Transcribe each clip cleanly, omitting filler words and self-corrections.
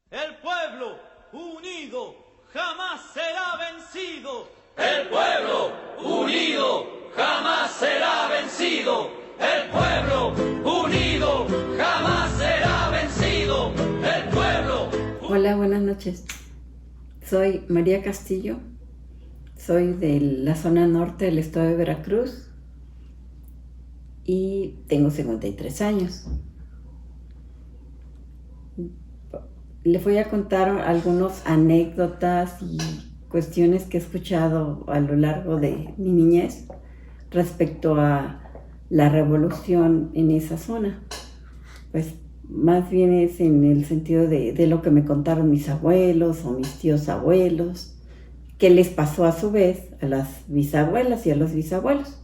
El pueblo unido jamás será vencido. El pueblo unido jamás será vencido. El pueblo unido jamás será vencido. El pueblo. Hola, buenas noches. Soy María Castillo. Soy de la zona norte del estado de Veracruz y tengo 53 años. Les voy a contar algunas anécdotas y cuestiones que he escuchado a lo largo de mi niñez respecto a la revolución en esa zona. Pues más bien es en el sentido de lo que me contaron mis abuelos o mis tíos abuelos, qué les pasó a su vez a las bisabuelas y a los bisabuelos.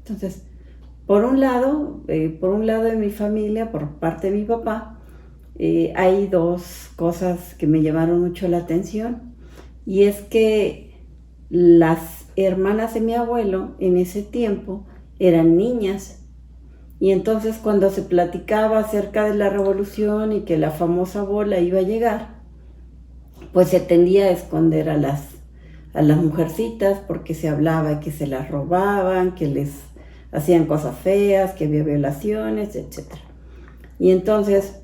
Entonces, por un lado de mi familia, por parte de mi papá, hay dos cosas que me llamaron mucho la atención, y es que las hermanas de mi abuelo en ese tiempo eran niñas, y entonces cuando se platicaba acerca de la revolución y que la famosa bola iba a llegar, pues se tendía a esconder a las mujercitas porque se hablaba de que se las robaban, que les hacían cosas feas, que había violaciones, etc. Y entonces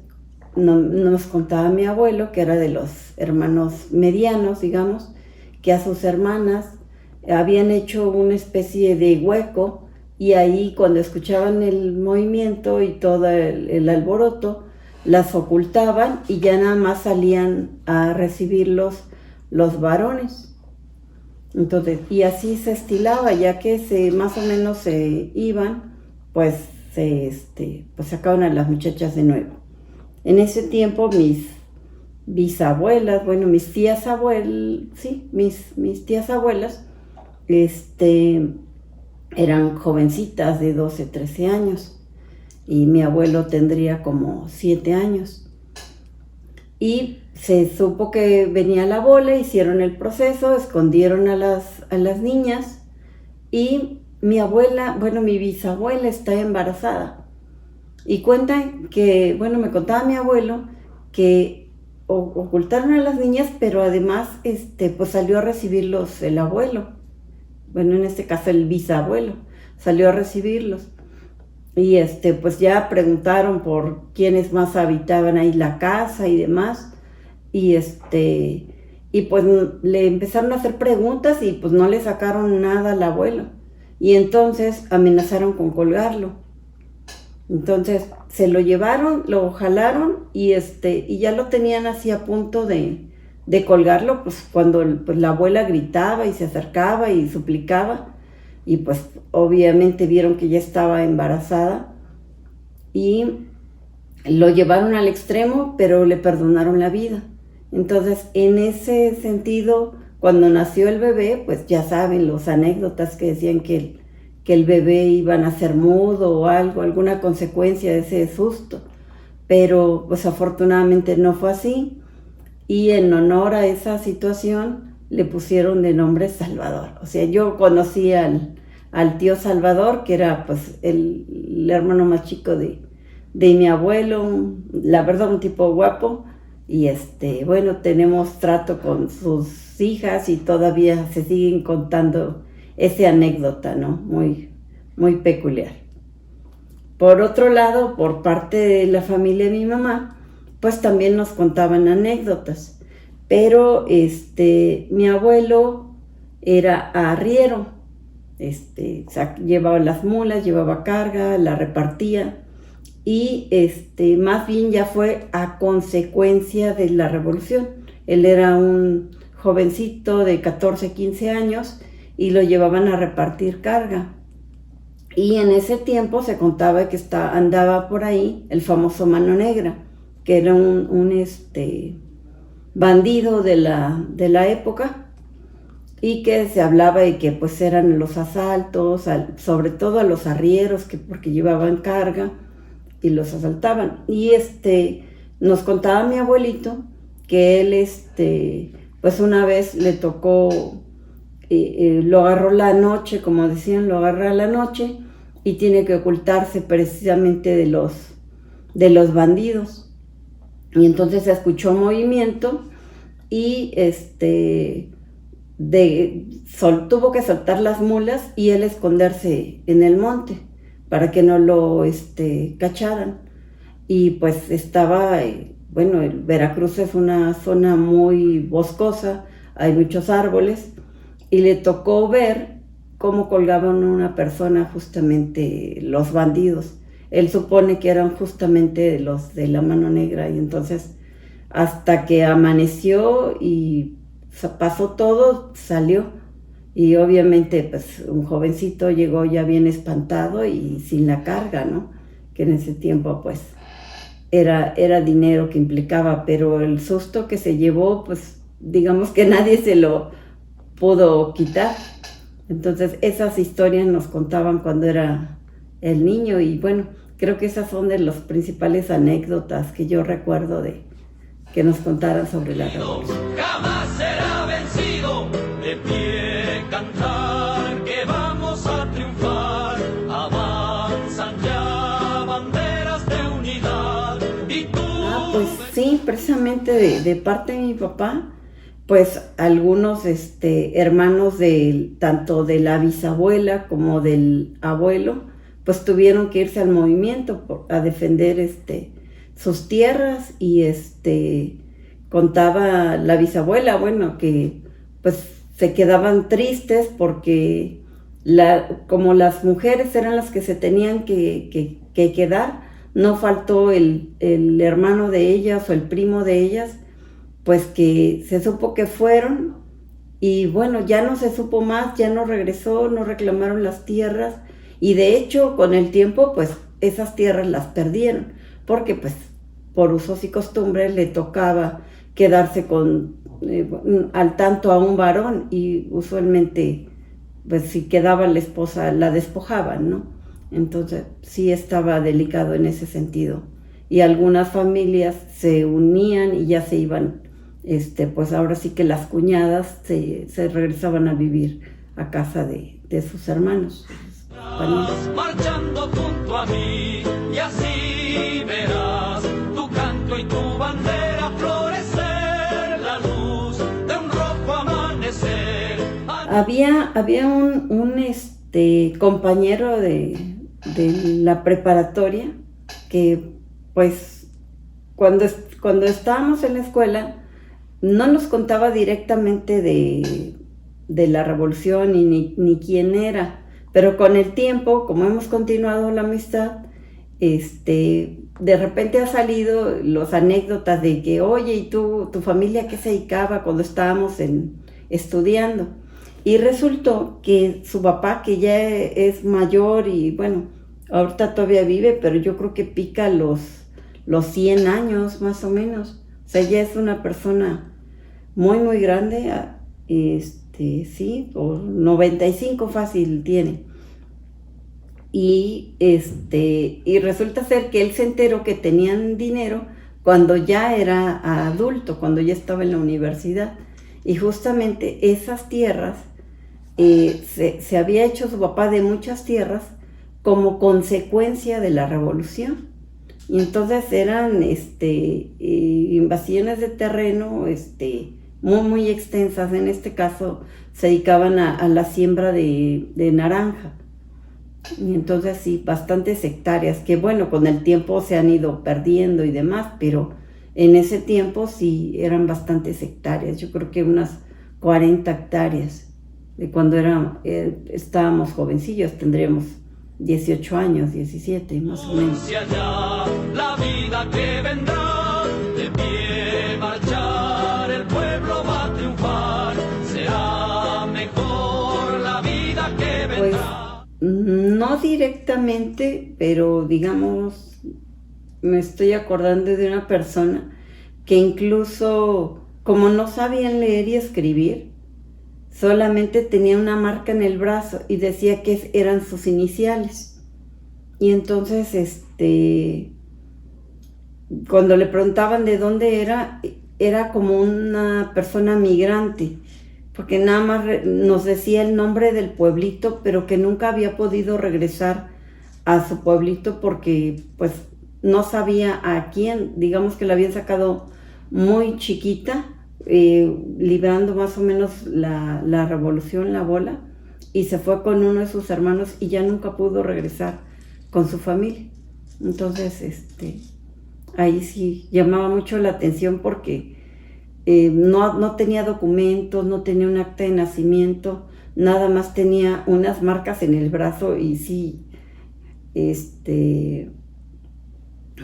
nos contaba mi abuelo, que era de los hermanos medianos, digamos, que a sus hermanas habían hecho una especie de hueco, y ahí cuando escuchaban el movimiento y todo el alboroto, las ocultaban y ya nada más salían a recibirlos los varones. Entonces, y así se estilaba, ya que más o menos se iban, pues sacaban a las muchachas de nuevo. En ese tiempo mis bisabuelas, bueno, mis tías abuelas, eran jovencitas de 12, 13 años, y mi abuelo tendría como 7 años. Y se supo que venía la bola, hicieron el proceso, escondieron a las niñas, y mi bisabuela está embarazada. Y cuentan que, me contaba mi abuelo que ocultaron a las niñas, pero además pues salió a recibirlos el abuelo. Bueno, en este caso el bisabuelo salió a recibirlos. Y pues ya preguntaron por quiénes más habitaban ahí la casa y demás. Y pues le empezaron a hacer preguntas y pues no le sacaron nada al abuelo. Y entonces amenazaron con colgarlo. Entonces se lo llevaron, lo jalaron y ya lo tenían así a punto de colgarlo, pues cuando pues la abuela gritaba y se acercaba y suplicaba, y pues obviamente vieron que ya estaba embarazada y lo llevaron al extremo, pero le perdonaron la vida. Entonces, en ese sentido, cuando nació el bebé, pues ya saben las anécdotas que decían que el bebé iba a nacer mudo o algo, alguna consecuencia de ese susto. Pero pues afortunadamente no fue así, y en honor a esa situación le pusieron de nombre Salvador. O sea, yo conocí al tío Salvador, que era pues el hermano más chico de mi abuelo, la verdad un tipo guapo, y tenemos trato con sus hijas y todavía se siguen contando esa anécdota, ¿no? Muy, muy peculiar. Por otro lado, por parte de la familia de mi mamá, pues también nos contaban anécdotas, pero mi abuelo era arriero, llevaba las mulas, llevaba carga, la repartía, y más bien ya fue a consecuencia de la revolución. Él era un jovencito de 14, 15 años, y lo llevaban a repartir carga. Y en ese tiempo se contaba que andaba por ahí el famoso Mano Negra, que era un bandido de la época, y que se hablaba de que pues eran los asaltos, sobre todo a los arrieros, porque llevaban carga y los asaltaban. Y nos contaba mi abuelito que él pues una vez le tocó, lo agarró la noche, como decían, lo agarra la noche, y tiene que ocultarse precisamente de los bandidos. Y entonces se escuchó movimiento y tuvo que soltar las mulas y él esconderse en el monte para que no lo cacharan. Y pues estaba, bueno, Veracruz es una zona muy boscosa, hay muchos árboles, y le tocó ver cómo colgaban a una persona justamente los bandidos. Él supone que eran justamente los de la mano negra, y entonces hasta que amaneció y pasó todo, salió. Y obviamente pues un jovencito llegó ya bien espantado y sin la carga, ¿no? Que en ese tiempo pues era dinero que implicaba, pero el susto que se llevó, pues digamos que nadie se lo pudo quitar. Entonces esas historias nos contaban cuando era el niño, y bueno, creo que esas son de las principales anécdotas que yo recuerdo de que nos contaran sobre la revolución. Jamás será vencido, de pie cantar que vamos a triunfar, avanzan ya banderas de unidad y tú... Pues sí, precisamente de parte de mi papá, pues algunos hermanos tanto de la bisabuela como del abuelo, pues tuvieron que irse al movimiento a defender sus tierras, y contaba la bisabuela, bueno, que pues se quedaban tristes porque como las mujeres eran las que se tenían que quedar, no faltó el hermano de ellas o el primo de ellas, pues que se supo que fueron, y bueno, ya no se supo más, ya no regresó, no reclamaron las tierras, y de hecho con el tiempo pues esas tierras las perdieron, porque pues por usos y costumbres le tocaba quedarse al tanto a un varón, y usualmente pues si quedaba la esposa la despojaban, ¿no? Entonces sí estaba delicado en ese sentido, y algunas familias se unían y ya se iban, pues ahora sí que las cuñadas se regresaban a vivir a casa de sus hermanos. Marchando junto a mí, y así verás tu canto y tu bandera florecer, la luz de un rojo amanecer. Había un compañero de la preparatoria que pues cuando estábamos en la escuela no nos contaba directamente de la revolución ni quién era, pero con el tiempo, como hemos continuado la amistad, de repente ha salido las anécdotas de que, oye, ¿y tu familia qué se dedicaba cuando estábamos estudiando? Y resultó que su papá, que ya es mayor y bueno, ahorita todavía vive, pero yo creo que pica los 100 años más o menos. O sea, ya es una persona muy, muy grande, sí, o 95 fácil tiene. Y resulta ser que él se enteró que tenían dinero cuando ya era adulto, cuando ya estaba en la universidad. Y justamente esas tierras, se había hecho su papá de muchas tierras como consecuencia de la revolución. Y entonces eran invasiones de terreno muy, muy extensas. En este caso se dedicaban a la siembra de naranja. Y entonces sí, bastantes hectáreas, que bueno, con el tiempo se han ido perdiendo y demás, pero en ese tiempo sí eran bastantes hectáreas. Yo creo que unas 40 hectáreas. De cuando estábamos jovencillos, tendríamos 18 años, 17 más o menos. Hacia allá, la vida que vendrá, de pie marchar, el pueblo va a triunfar, será mejor la vida que vendrá. Pues no directamente, pero digamos, me estoy acordando de una persona que incluso, como no sabían leer y escribir, solamente tenía una marca en el brazo y decía que eran sus iniciales. Y entonces, cuando le preguntaban de dónde era como una persona migrante, porque nada más nos decía el nombre del pueblito, pero que nunca había podido regresar a su pueblito porque pues no sabía a quién, digamos que la habían sacado muy chiquita, librando más o menos la revolución, la bola, y se fue con uno de sus hermanos y ya nunca pudo regresar con su familia. Entonces, ahí sí llamaba mucho la atención porque no tenía documentos, no tenía un acta de nacimiento, nada más tenía unas marcas en el brazo y sí,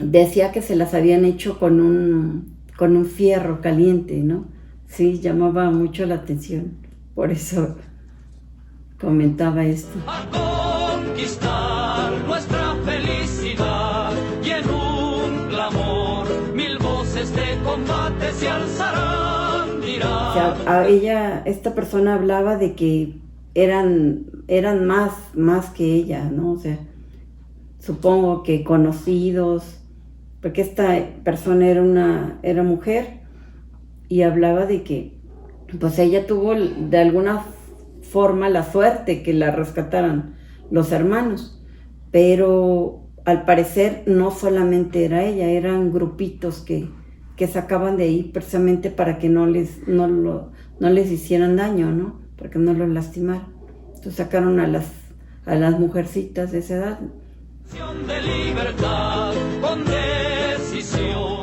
decía que se las habían hecho con un fierro caliente, ¿no? Sí, llamaba mucho la atención, por eso comentaba esto. A conquistar nuestra felicidad y en un clamor mil voces de combate se alzarán, dirán. O sea, esta persona hablaba de que eran más que ella, ¿no? O sea, supongo que conocidos, porque esta persona era mujer y hablaba de que pues ella tuvo de alguna forma la suerte que la rescataran los hermanos, pero al parecer no solamente era ella, eran grupitos que sacaban de ahí precisamente para que no les hicieran daño, ¿no? Para que no los lastimaran. Entonces sacaron a las mujercitas de esa edad. De libertad, con decisión.